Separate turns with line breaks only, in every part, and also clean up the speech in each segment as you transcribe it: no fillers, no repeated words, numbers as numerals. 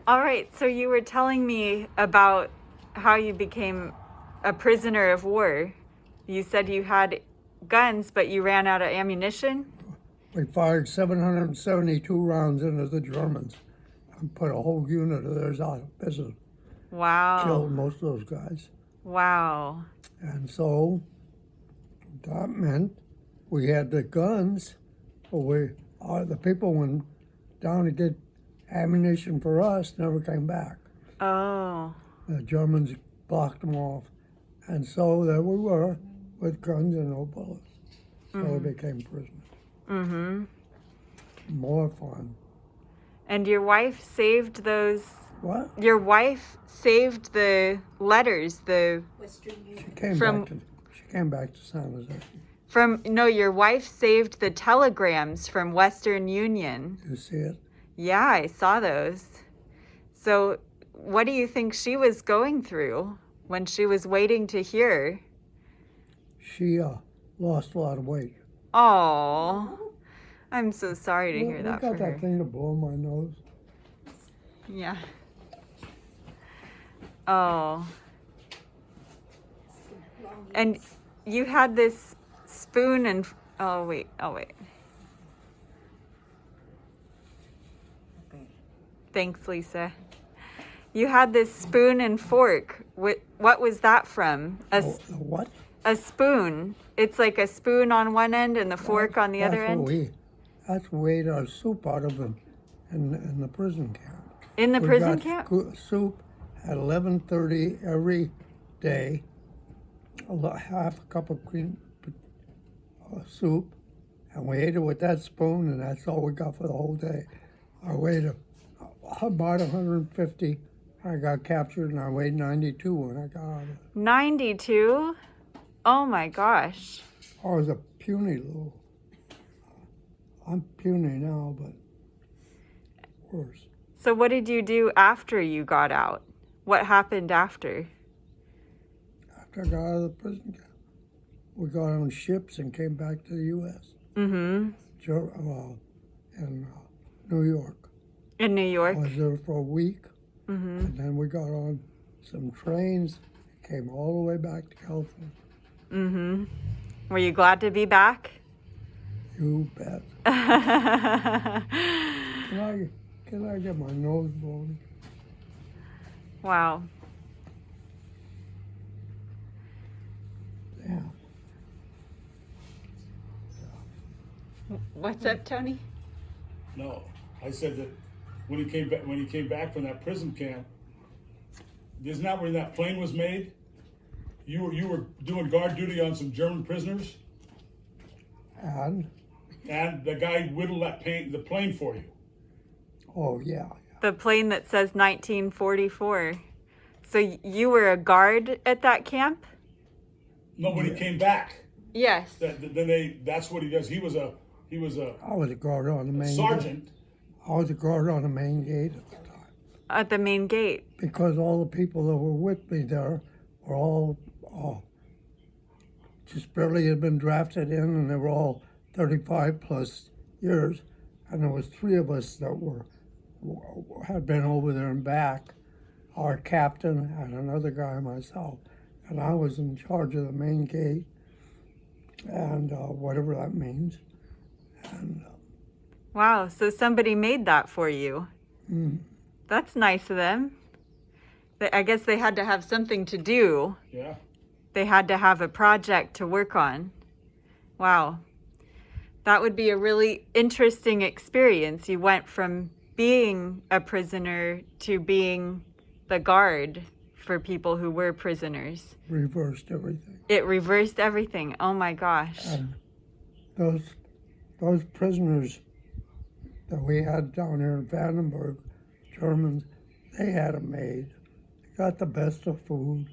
All right, so you were telling me about how you became a prisoner of war. You said you had guns, but you ran out of ammunition?
We fired 772 rounds into the Germans and put a whole unit of theirs out of business.
Wow.
Killed most of those guys.
Wow.
And so that meant we had the guns, but the people went down to get ammunition for us, never came back.
Oh.
The Germans blocked them off. And so there we were with guns and no bullets. So we became prisoners.
Mm-hmm.
More fun.
And your wife saved those...
What?
Your wife saved the letters, the...
She came back to San Jose.
No, your wife saved the telegrams from Western Union.
You see it?
Yeah, I saw those. So what do you think she was going through when she was waiting to hear?
She lost a lot of weight.
Oh, I'm so sorry to hear that
for her.
I got
that thing to blow my nose.
Yeah. Oh. And you had this spoon and... Oh, wait. Thanks, Lisa. You had this spoon and fork. What was that from?
What?
A spoon. It's like a spoon on one end and the fork on the other end?
That's what we ate our soup out of in the prison camp.
In the prison camp?
Soup at 11:30 every day. Half a cup of cream soup, and we ate it with that spoon, and that's all we got for the whole day. I weighed about 150. I got captured, and I weighed 92 when I got out of it.
92? Oh my gosh.
I was a puny little. I'm puny now, but worse.
So what did you do after you got out? What happened after?
After I got out of the prison camp, we got on ships and came back to the U.S.
Mm-hmm.
In New York.
In New York?
I was there for a week,
mm-hmm.
and then we got on some trains, came all the way back to California.
Mm-hmm. Were you glad to be back?
You bet. Can I get my nose blown?
Wow.
Yeah.
What's up, Tony?
No, I said that when he came back from that prison camp, isn't that where that plane was made? You were doing guard duty on some German prisoners,
And
the guy whittled the plane for you.
Oh yeah.
The plane that says 1944. So you were a guard at that camp?
No, when he came back.
Yes.
That's what he does. He was a
I was a guard on the main
sergeant.
gate. I was a guard on the main gate at the time.
At the main gate?
Because all the people that were with me there were all just barely had been drafted in, and they were all 35 plus years. And there was 3 of us that had been over there and back. Our captain and another guy, myself. And I was in charge of the main gate, and whatever that means. And
wow, so somebody made that for you. That's nice of them. I guess they had to have something to do.
Yeah.
They had to have a project to work on. Wow. That would be a really interesting experience. You went from being a prisoner to being the guard for people who were prisoners.
reversed everything.
It reversed everything. Oh my gosh.
And those prisoners that we had down here in Vandenberg, Germans, they had it made. They got the best of food.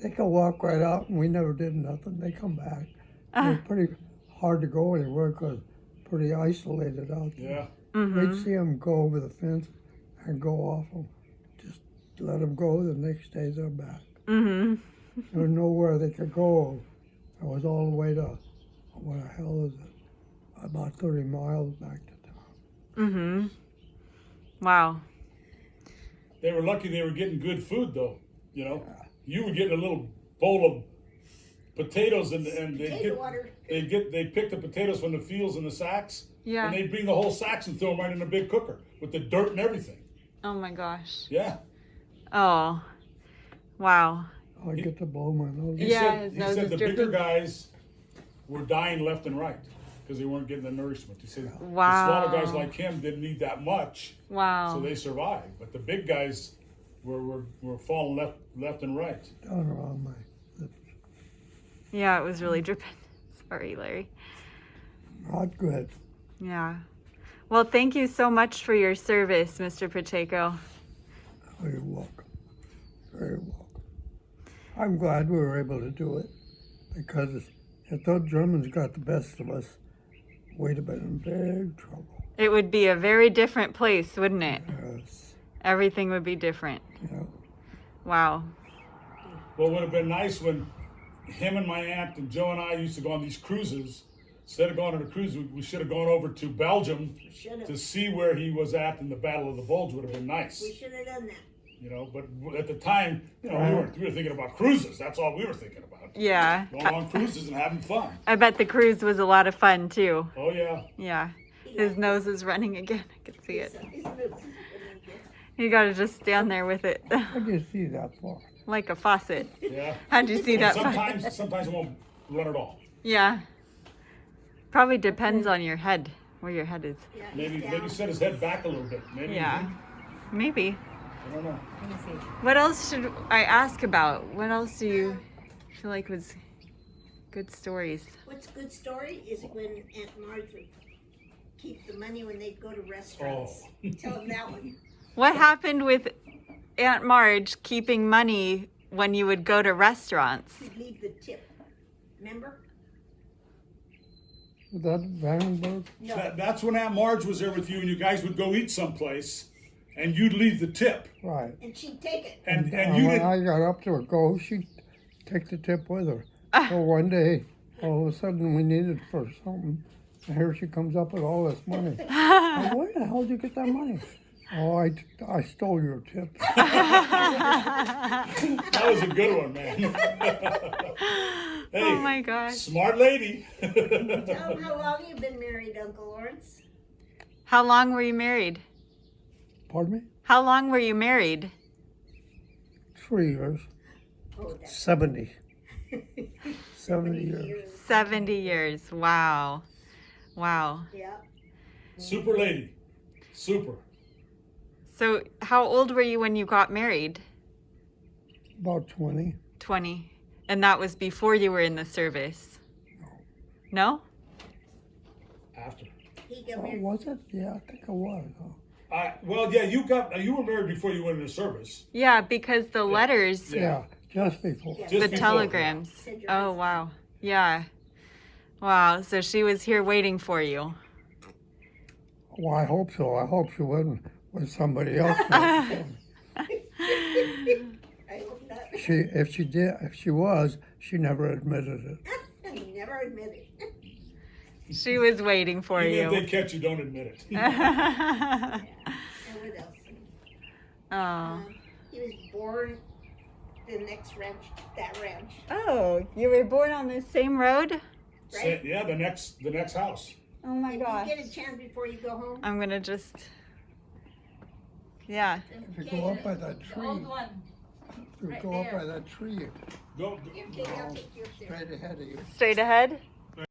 They could walk right out, and we never did nothing. They come back. It was pretty hard to go anywhere because pretty isolated out there.
Yeah.
Mm-hmm.
We'd see them go over the fence and go off them. Just let them go. The next day they're back.
Mm-hmm.
There was nowhere they could go. It was all the way to, what the hell is it? About 30 miles back to town.
Mm-hmm. Wow.
They were lucky they were getting good food though. You know, you were getting a little bowl of potatoes and they'd pick the potatoes from the fields in the sacks.
Yeah.
And they'd bring the whole sacks and throw them right in a big cooker with the dirt and everything.
Oh my gosh.
Yeah.
Oh, wow.
I get to blow my nose.
He
Yeah,
said,
his
he
nose
said
is
the bigger
dripping.
guys were dying left and right because they weren't getting the nourishment. He said
Wow.
the smaller guys like him didn't need that much,
Wow.
so they survived. But the big guys were falling left and right.
Down around my lips.
Yeah, it was really dripping. Sorry, Larry.
Not good.
Yeah. Well, thank you so much for your service, Mr. Pacheco.
Oh, you're welcome. Very welcome. I'm glad we were able to do it because if those Germans got the best of us, we'd have been in big trouble.
It would be a very different place, wouldn't it?
Yes.
Everything would be different.
Yeah.
Wow.
Well, it would have been nice when him and my aunt and Joe and I used to go on these cruises. Instead of going on a cruise, we should have gone over to Belgium to see where he was at in the Battle of the Bulge. Would have been nice.
We should have done that.
You know, but at the time, you know, we were thinking about cruises. That's all we were thinking about.
Yeah.
Going on cruises and having fun.
I bet the cruise was a lot of fun too.
Oh yeah.
Yeah. His nose is running again. I can see it.
His nose is running again.
You gotta just stand there with it
How do you see that far?
like a faucet.
Yeah.
How'd you see
And
that?
sometimes it won't run at all.
Yeah. Probably depends on your head, where your head is.
Yeah, he's
Maybe
down.
set his head back a little bit. Maybe.
Yeah. Maybe.
I don't know.
What else should I ask about? What else do you feel like was good stories?
What's a good story is when Aunt Marge would keep the money when they'd go to restaurants. Tell them that one.
What happened with Aunt Marge keeping money when you would go to restaurants?
She'd leave the tip. Remember?
Was that Vandenberg?
No.
That's when Aunt Marge was there with you, and you guys would go eat someplace, and you'd leave the tip,
Right.
And she'd take it.
and
And
you
when
didn't.
I got up to go, she'd take the tip with her. So one day, all of a sudden, we needed for something. And here she comes up with all this money. Well, where the hell did you get that money? Oh, I stole your tip.
That was a good one, man. Hey,
Oh my gosh.
smart lady.
Tell them how long you've been married, Uncle Lawrence.
How long were you married?
Pardon me?
How long were you married?
3 years.
Oh, that's
70. 70 years.
70 years. Wow. Wow.
yeah.
Super lady. Super.
So, how old were you when you got married?
About 20.
20. And that was before you were in the service? No?
After.
He got
Oh,
married.
was it? Yeah, I think it was. Huh?
Well, yeah, you were married before you went into service.
Yeah, because the letters,
Yeah, just before.
Yeah.
the
Just before.
telegrams.
Said your
Oh,
husband.
wow. Yeah. Wow. So she was here waiting for you.
Well, I hope so. I hope she wasn't with somebody else.
I hope not.
If she was, she never admitted it.
He never admitted.
She was waiting for
Even if
you.
they catch you, don't admit it.
And what else?
Oh.
He was born the next ranch, that ranch.
Oh, you were born on the same road?
Right?
Yeah, the next house.
Oh my
If
gosh.
you get a chance before you go home.
I'm gonna just. Yeah.
If you go up by that tree,
one.
you go up by that tree,
Go.
Okay, I'll take you up there.
straight ahead of you.
Straight ahead?